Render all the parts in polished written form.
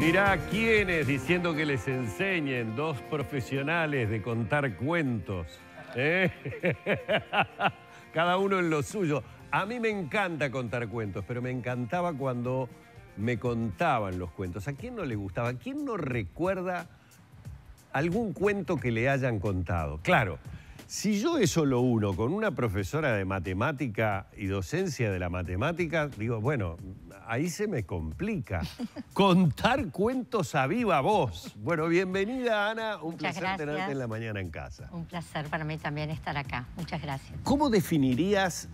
Dirá quiénes diciendo que les enseñen, dos profesionales de contar cuentos. Cada uno en lo suyo. A mí me encanta contar cuentos, pero me encantaba cuando me contaban los cuentos. ¿A quién no le gustaba? ¿A quién no recuerda algún cuento que le hayan contado? Claro, si yo eso lo uno con una profesora de matemática y docencia de la matemática, digo, bueno, ahí se me complica. Contar cuentos a viva voz. Bueno, bienvenida, Ana. Un placer tenerte en la mañana en casa. Un placer para mí también estar acá. Muchas gracias. ¿Cómo definirías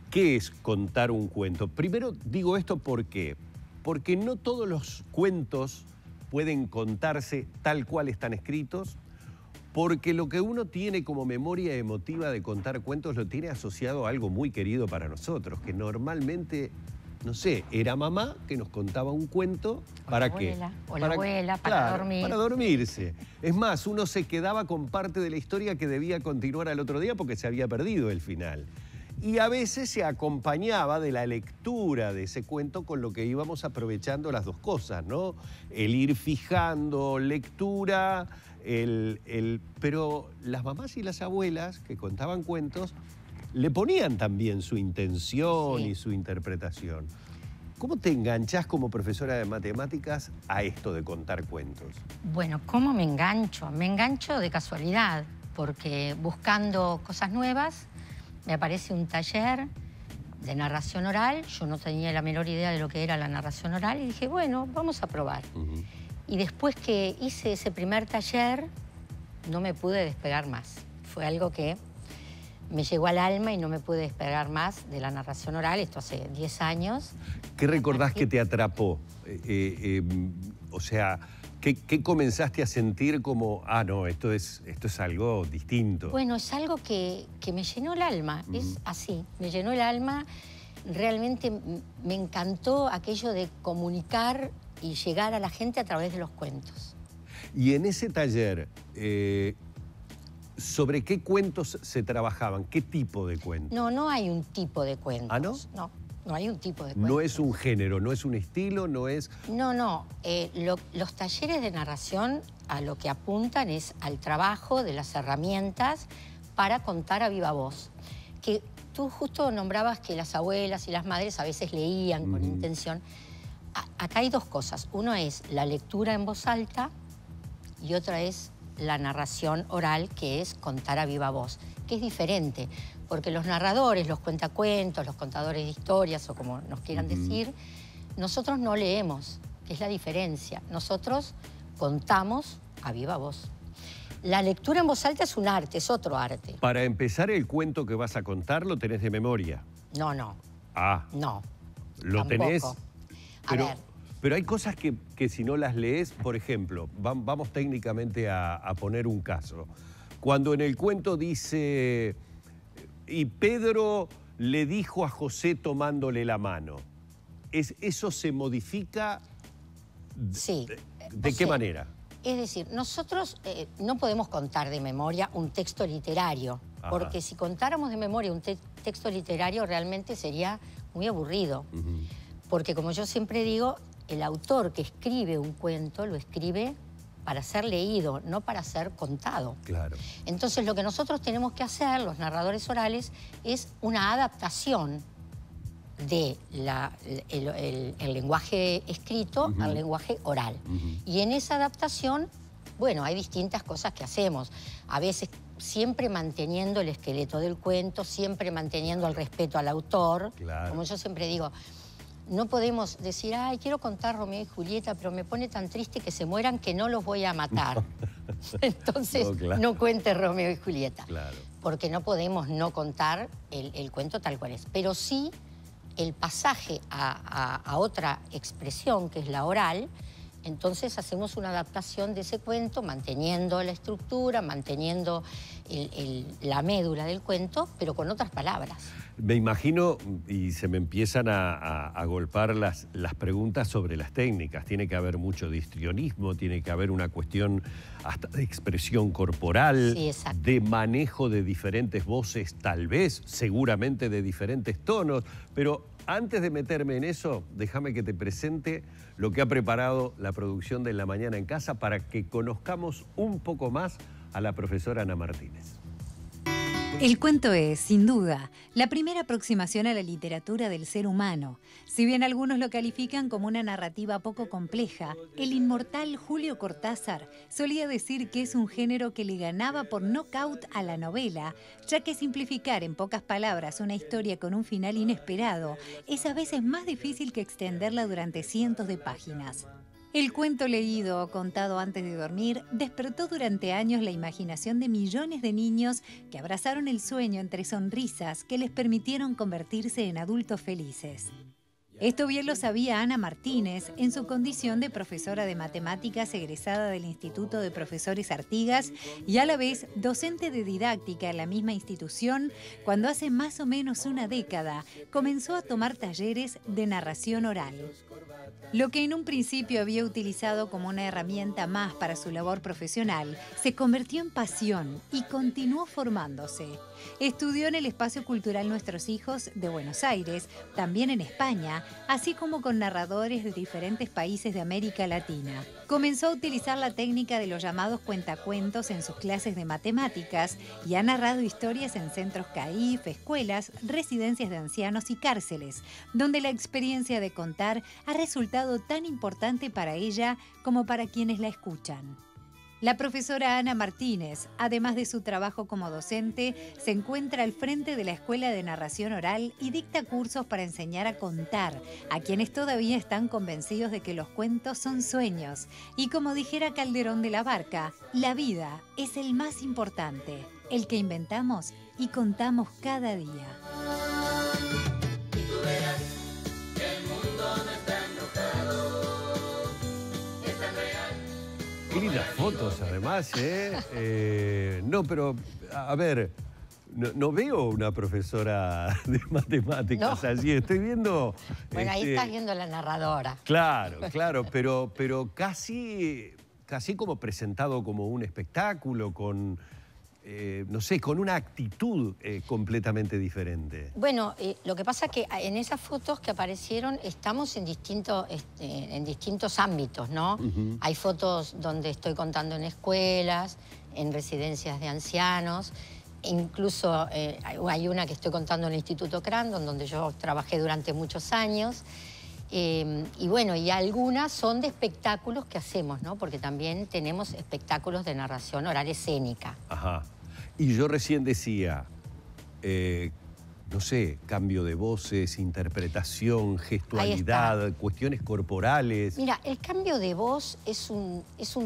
qué es contar un cuento? Primero digo esto porque no todos los cuentos pueden contarse tal cual están escritos, porque lo que uno tiene como memoria emotiva de contar cuentos lo tiene asociado a algo muy querido para nosotros, que normalmente, no sé, era mamá que nos contaba un cuento. ¿Para qué? O la abuela, para dormir. Para dormirse. Es más, uno se quedaba con parte de la historia que debía continuar al otro día porque se había perdido el final. Y a veces se acompañaba de la lectura de ese cuento con lo que íbamos aprovechando las dos cosas, ¿no? El ir fijando lectura, pero las mamás y las abuelas que contaban cuentos le ponían también su intención y su interpretación. ¿Cómo te enganchás como profesora de matemáticas a esto de contar cuentos? Bueno, ¿cómo me engancho? Me engancho de casualidad, porque buscando cosas nuevas me aparece un taller de narración oral. Yo no tenía la menor idea de lo que era la narración oral y dije, bueno, vamos a probar. Y después que hice ese primer taller, no me pude despegar más. Fue algo que me llegó al alma y no me pude despegar más de la narración oral. Esto hace 10 años. ¿Qué recordás que te atrapó? O sea, ¿qué comenzaste a sentir como, no, esto es algo distinto? Bueno, es algo que me llenó el alma. Es así, me llenó el alma. Realmente me encantó aquello de comunicar y llegar a la gente a través de los cuentos. Y en ese taller, ¿sobre qué cuentos se trabajaban? ¿Qué tipo de cuentos? No hay un tipo de cuentos. ¿Ah, no? No hay un tipo de cuentos. No es un género, no es un estilo, no es... No. Los talleres de narración a lo que apuntan es al trabajo de las herramientas para contar a viva voz. Que tú justo nombrabas que las abuelas y las madres a veces leían con intención. Acá hay dos cosas. Uno es la lectura en voz alta y otra es la narración oral, que es contar a viva voz, que es diferente, porque los narradores, los cuentacuentos, los contadores de historias o como nos quieran decir, nosotros no leemos, que es la diferencia. Nosotros contamos a viva voz. La lectura en voz alta es un arte, es otro arte. Para empezar, el cuento que vas a contar lo tenés de memoria. No. No. Tampoco. ¿Lo tenés? A Pero hay cosas que si no las lees, por ejemplo, vamos técnicamente a poner un caso. Cuando en el cuento dice, y Pedro le dijo a José tomándole la mano, ¿eso se modifica? Sí. ¿De qué manera? Es decir, nosotros no podemos contar de memoria un texto literario, porque si contáramos de memoria un texto literario realmente sería muy aburrido. Porque como yo siempre digo, el autor que escribe un cuento lo escribe para ser leído, no para ser contado. Claro. Entonces lo que nosotros tenemos que hacer, los narradores orales, es una adaptación de el lenguaje escrito al lenguaje oral. Y en esa adaptación, bueno, hay distintas cosas que hacemos. A veces siempre manteniendo el esqueleto del cuento, siempre manteniendo el respeto al autor. Claro. Como yo siempre digo, no podemos decir, ay, quiero contar Romeo y Julieta, pero me pone tan triste que se mueran que no los voy a matar. Entonces, no cuente Romeo y Julieta. Claro. Porque no podemos no contar el cuento tal cual es. Pero sí el pasaje a otra expresión, que es la oral. Entonces hacemos una adaptación de ese cuento, manteniendo la estructura, manteniendo la médula del cuento, pero con otras palabras. Me imagino, y se me empiezan a golpar las preguntas sobre las técnicas. Tiene que haber mucho de histrionismo, tiene que haber una cuestión hasta de expresión corporal, de manejo de diferentes voces, tal vez, seguramente de diferentes tonos, pero Antes de meterme en eso, déjame que te presente lo que ha preparado la producción de En la Mañana en Casa para que conozcamos un poco más a la profesora Ana Martínez. El cuento es, sin duda, la primera aproximación a la literatura del ser humano. Si bien algunos lo califican como una narrativa poco compleja, el inmortal Julio Cortázar solía decir que es un género que le ganaba por nocaut a la novela, ya que simplificar en pocas palabras una historia con un final inesperado es a veces más difícil que extenderla durante cientos de páginas. El cuento leído o contado antes de dormir despertó durante años la imaginación de millones de niños que abrazaron el sueño entre sonrisas que les permitieron convertirse en adultos felices. Esto bien lo sabía Ana Martínez en su condición de profesora de matemáticas egresada del Instituto de Profesores Artigas y a la vez docente de didáctica en la misma institución, cuando hace más o menos una década comenzó a tomar talleres de narración oral. Lo que en un principio había utilizado como una herramienta más para su labor profesional, se convirtió en pasión y continuó formándose. Estudió en el Espacio Cultural Nuestros Hijos de Buenos Aires, también en España, así como con narradores de diferentes países de América Latina. Comenzó a utilizar la técnica de los llamados cuentacuentos en sus clases de matemáticas y ha narrado historias en centros CAIF, escuelas, residencias de ancianos y cárceles, donde la experiencia de contar ha resultado tan importante para ella como para quienes la escuchan. La profesora Ana Martínez, además de su trabajo como docente, se encuentra al frente de la Escuela de Narración Oral y dicta cursos para enseñar a contar a quienes todavía están convencidos de que los cuentos son sueños. Y como dijera Calderón de la Barca, la vida es el más importante, el que inventamos y contamos cada día. Qué lindas fotos, además, ¿eh? No, pero, a ver, no veo una profesora de matemáticas allí. Estoy viendo... Bueno, ahí estás viendo la narradora. Claro, claro, pero casi como presentado como un espectáculo, con... no sé, con una actitud completamente diferente. Bueno, lo que pasa es que en esas fotos que aparecieron estamos en distintos ámbitos, ¿no? Hay fotos donde estoy contando en escuelas, en residencias de ancianos, incluso hay una que estoy contando en el Instituto Crandon, donde yo trabajé durante muchos años. Y bueno, y algunas son de espectáculos que hacemos, ¿no? Porque también tenemos espectáculos de narración oral escénica. Ajá. Y yo recién decía, no sé, cambio de voces, interpretación, gestualidad, cuestiones corporales. Mira, el cambio de voz es un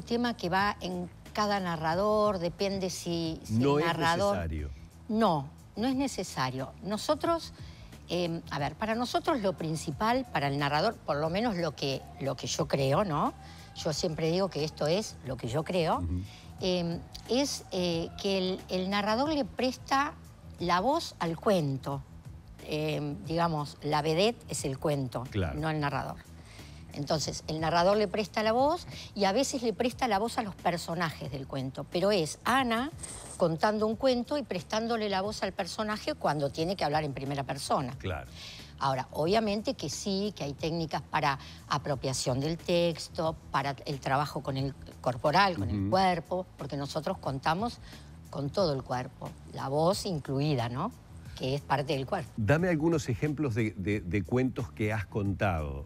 tema que va en cada narrador, depende si no el narrador... es necesario. No es necesario. Nosotros... a ver, para nosotros lo principal, para el narrador, por lo menos lo que yo creo, ¿no? Yo siempre digo que esto es lo que yo creo, es que el narrador le presta la voz al cuento. Digamos, la vedette es el cuento, claro, no el narrador. Entonces, el narrador le presta la voz y a veces le presta la voz a los personajes del cuento. Pero es Ana contando un cuento y prestándole la voz al personaje cuando tiene que hablar en primera persona. Claro. Ahora, obviamente que sí, que hay técnicas para apropiación del texto, para el trabajo con el corporal, con el cuerpo, porque nosotros contamos con todo el cuerpo, la voz incluida, ¿no? Que es parte del cuerpo. Dame algunos ejemplos de cuentos que has contado,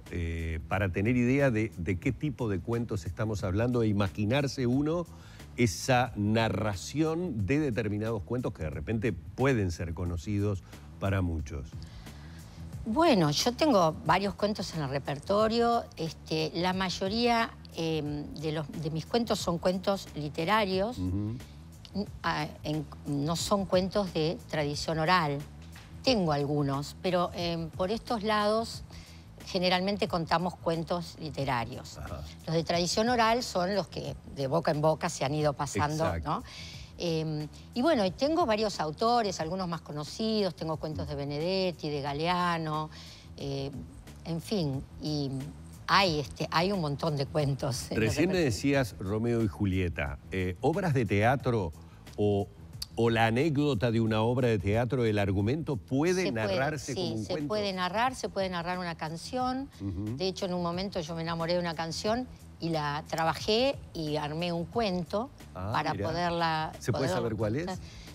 para tener idea de qué tipo de cuentos estamos hablando e imaginarse uno esa narración de determinados cuentos que de repente pueden ser conocidos para muchos. Bueno, yo tengo varios cuentos en el repertorio. La mayoría de mis cuentos son cuentos literarios. No son cuentos de tradición oral. Tengo algunos, pero por estos lados generalmente contamos cuentos literarios. Ajá. Los de tradición oral son los que de boca en boca se han ido pasando, ¿no? Y bueno, tengo varios autores, algunos más conocidos, tengo cuentos de Benedetti, de Galeano, en fin, y hay un montón de cuentos. Recién me decías Romeo y Julieta, obras de teatro o o la anécdota de una obra de teatro, el argumento puede narrarse como un cuento. Sí, se puede narrar una canción. De hecho, en un momento yo me enamoré de una canción y la trabajé y armé un cuento para poderla... ¿Se puede saber cuál es?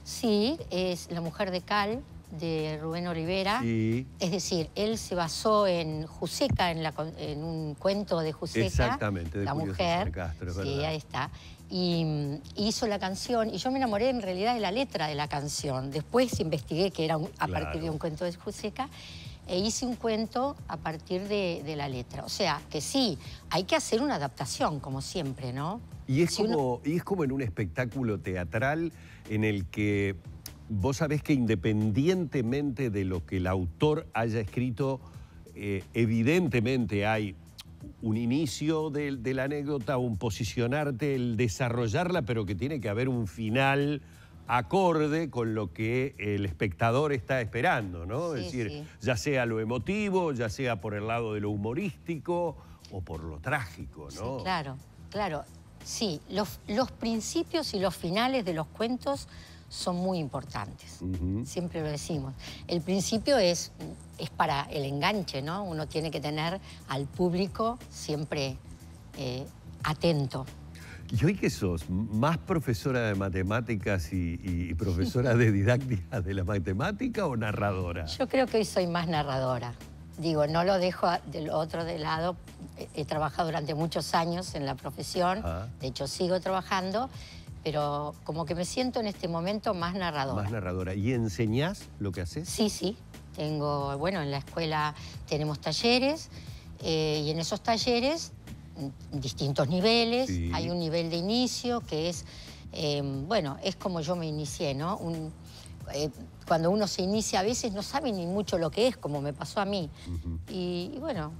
Sí, es La mujer de Cal, de Rubén Olivera. Sí. Es decir, él se basó en Juseca, en un cuento de Juseca. Exactamente, de La Julio mujer. César Castro, es sí, verdad. ahí está. Y hizo la canción, y yo me enamoré en realidad de la letra de la canción. Después investigué que era a partir de un cuento de Juseca, e hice un cuento a partir de la letra. O sea, que sí, hay que hacer una adaptación, como siempre, ¿no? Y es, y es como en un espectáculo teatral en el que vos sabés que independientemente de lo que el autor haya escrito, evidentemente hay un inicio de la anécdota, un posicionarte, el desarrollarla, pero que tiene que haber un final acorde con lo que el espectador está esperando, ¿no? Sí, es decir, sí. ya sea lo emotivo, ya sea por el lado de lo humorístico o por lo trágico, ¿no? Sí, claro, claro. Sí, los principios y los finales de los cuentos son muy importantes. Siempre lo decimos. El principio es para el enganche, ¿no? Uno tiene que tener al público siempre atento. ¿Y hoy qué sos? ¿Más profesora de matemáticas y profesora de didáctica de la matemática o narradora? Yo creo que hoy soy más narradora. Digo, no lo dejo del otro de lado. He trabajado durante muchos años en la profesión. De hecho, sigo trabajando. Pero como que me siento en este momento más narradora. Más narradora. ¿Y enseñás lo que haces? Sí, sí. Tengo, bueno, en la escuela tenemos talleres y en esos talleres distintos niveles. Sí. Hay un nivel de inicio que es, bueno, es como yo me inicié, ¿no? Cuando uno se inicia a veces no sabe ni mucho lo que es, como me pasó a mí. Y bueno,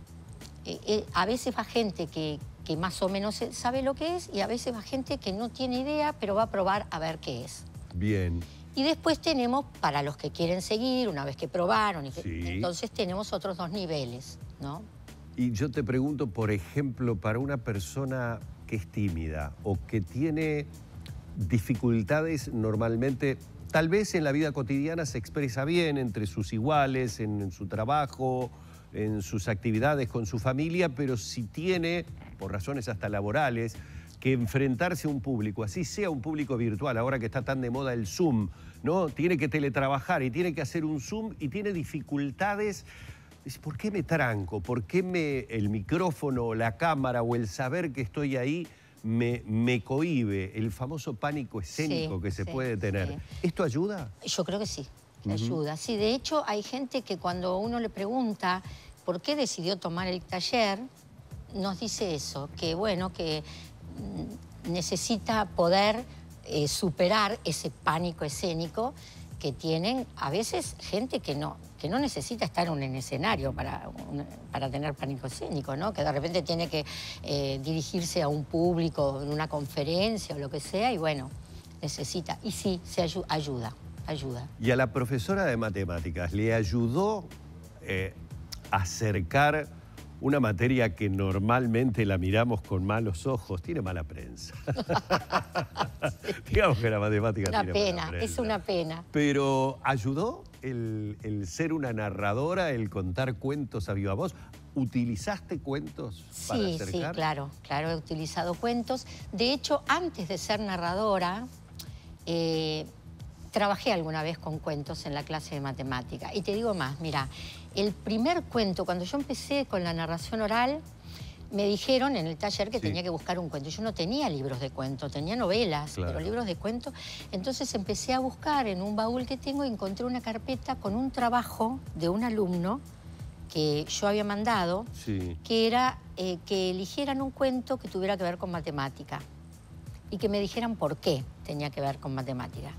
a veces va gente que más o menos sabe lo que es y a veces va gente que no tiene idea, pero va a probar a ver qué es. Bien. Y después tenemos, para los que quieren seguir, una vez que probaron, entonces tenemos otros dos niveles, ¿no? Y yo te pregunto, por ejemplo, para una persona que es tímida o que tiene dificultades normalmente, tal vez en la vida cotidiana se expresa bien entre sus iguales, en su trabajo, en sus actividades con su familia, pero si tiene, por razones hasta laborales, que enfrentarse a un público, así sea un público virtual, ahora que está tan de moda el Zoom, ¿no? Tiene que teletrabajar y tiene que hacer un Zoom y tiene dificultades. ¿Por qué me tranco? ¿Por qué el micrófono o la cámara o el saber que estoy ahí me cohíbe? El famoso pánico escénico que se puede tener. ¿Esto ayuda? Yo creo que sí. Ayuda. Sí, de hecho hay gente que cuando uno le pregunta por qué decidió tomar el taller, nos dice eso, que bueno, que necesita poder superar ese pánico escénico que tienen a veces gente que no necesita estar en un escenario para tener pánico escénico, ¿no? Que de repente tiene que dirigirse a un público en una conferencia o lo que sea y bueno, necesita. Y sí, ayuda. ¿Y a la profesora de matemáticas le ayudó a acercar una materia que normalmente la miramos con malos ojos? Tiene mala prensa. Digamos que la matemática tiene mala prensa. Es una pena. Pero ¿ayudó el ser una narradora, el contar cuentos a viva voz? ¿Utilizaste cuentos para acercar? Sí, claro, he utilizado cuentos. De hecho, antes de ser narradora, trabajé alguna vez con cuentos en la clase de matemática. Y te digo más, mira, el primer cuento, cuando yo empecé con la narración oral, me dijeron en el taller que tenía que buscar un cuento. Yo no tenía libros de cuento, tenía novelas, pero libros de cuento. Entonces empecé a buscar en un baúl que tengo y encontré una carpeta con un trabajo de un alumno que yo había mandado, que era que eligieran un cuento que tuviera que ver con matemática y que me dijeran por qué tenía que ver con matemática.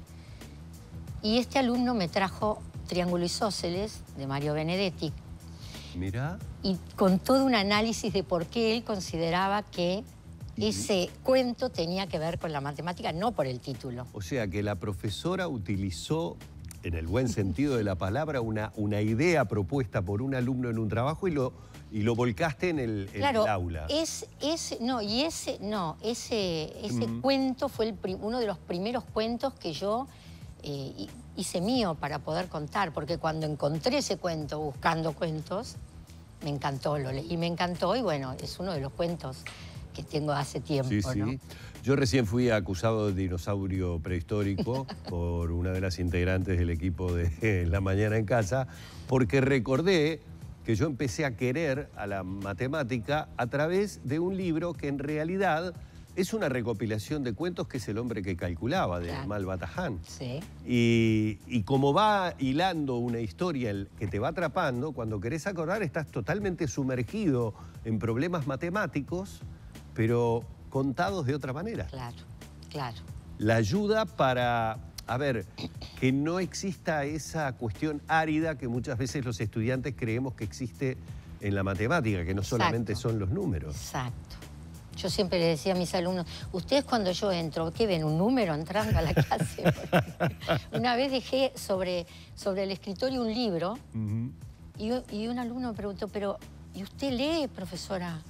Y este alumno me trajo Triángulo Isósceles, de Mario Benedetti. Mirá. Y con todo un análisis de por qué él consideraba que ese cuento tenía que ver con la matemática, no por el título. O sea, que la profesora utilizó, en el buen sentido de la palabra, una idea propuesta por un alumno en un trabajo y lo volcaste en el aula. Ese cuento fue uno de los primeros cuentos que yo hice mío para poder contar, porque cuando encontré ese cuento buscando cuentos, me encantó, lo leí, me encantó, y bueno, es uno de los cuentos que tengo hace tiempo, Sí, sí. ¿no? Yo recién fui acusado de dinosaurio prehistórico por una de las integrantes del equipo de La Mañana en Casa, porque recordé que yo empecé a querer a la matemática a través de un libro que en realidad es una recopilación de cuentos, que es El hombre que calculaba, de Claro. Malvat Tahan. Sí. Y como va hilando una historia que te va atrapando, cuando querés acordar estás totalmente sumergido en problemas matemáticos, pero contados de otra manera. Claro, claro. La ayuda para, a ver, que no exista esa cuestión árida que muchas veces los estudiantes creemos que existe en la matemática, que no solamente son los números. Exacto. Yo siempre le decía a mis alumnos, ustedes cuando yo entro, ¿qué ven? ¿Un número entrando a la clase? Una vez dejé sobre el escritorio un libro y un alumno me preguntó, pero ¿y usted lee, profesora?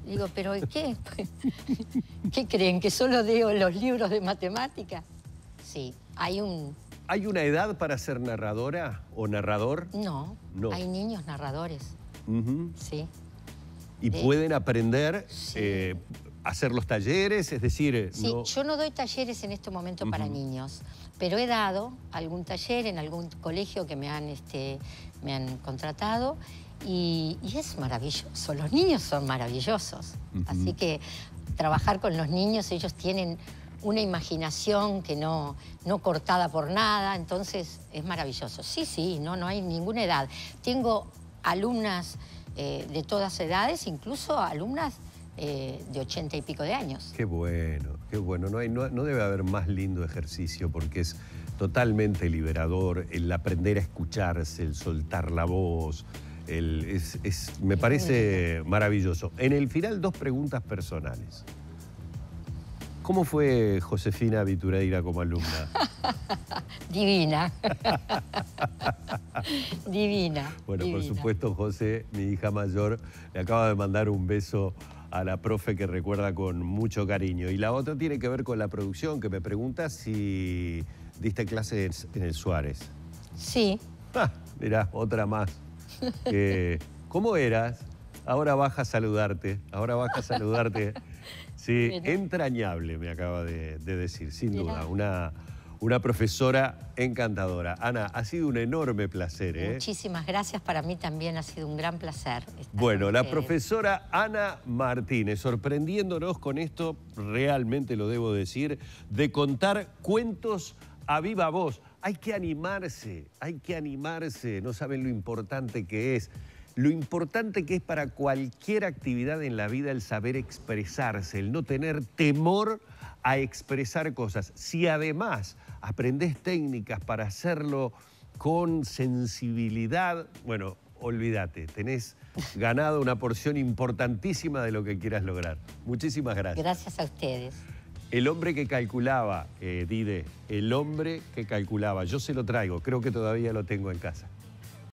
Digo, ¿pero qué? ¿Qué creen? ¿Que solo leo los libros de matemática? Sí, hay un... ¿Hay una edad para ser narradora o narrador? No, No. hay niños narradores, sí. Y pueden aprender Sí. a hacer los talleres, es decir... Sí, yo no doy talleres en este momento para niños, pero he dado algún taller en algún colegio que me han contratado y es maravilloso. Los niños son maravillosos. Así que trabajar con los niños, ellos tienen una imaginación que no cortada por nada, entonces es maravilloso. Sí, no hay ninguna edad. Tengo alumnas de todas edades, incluso alumnas de 80 y pico de años. Qué bueno, qué bueno. No debe haber más lindo ejercicio porque es totalmente liberador el aprender a escucharse, el soltar la voz. Me parece maravilloso. En el final, 2 preguntas personales. ¿Cómo fue Josefina Vitureira como alumna? Divina. Divina. Bueno, divina. por supuesto, José, mi hija mayor, le acaba de mandar un beso a la profe que recuerda con mucho cariño. Y la otra tiene que ver con la producción, que me pregunta si diste clases en el Suárez. Sí. Mirá, otra más. ¿Cómo eras? Ahora baja a saludarte, Sí, bueno. Entrañable, me acaba de decir, sin duda. Una profesora encantadora. Ana, ha sido un enorme placer, ¿eh? Muchísimas gracias, para mí también ha sido un gran placer. Bueno, la profesora Ana Martínez, sorprendiéndonos con esto, realmente lo debo decir, de contar cuentos a viva voz. Hay que animarse, no saben lo importante que es. Lo importante que es para cualquier actividad en la vida el saber expresarse, el no tener temor a expresar cosas. Si además aprendés técnicas para hacerlo con sensibilidad, bueno, olvídate, tenés ganado una porción importantísima de lo que quieras lograr. Muchísimas gracias. Gracias a ustedes. El hombre que calculaba, Dide, el hombre que calculaba. Yo se lo traigo, creo que todavía lo tengo en casa.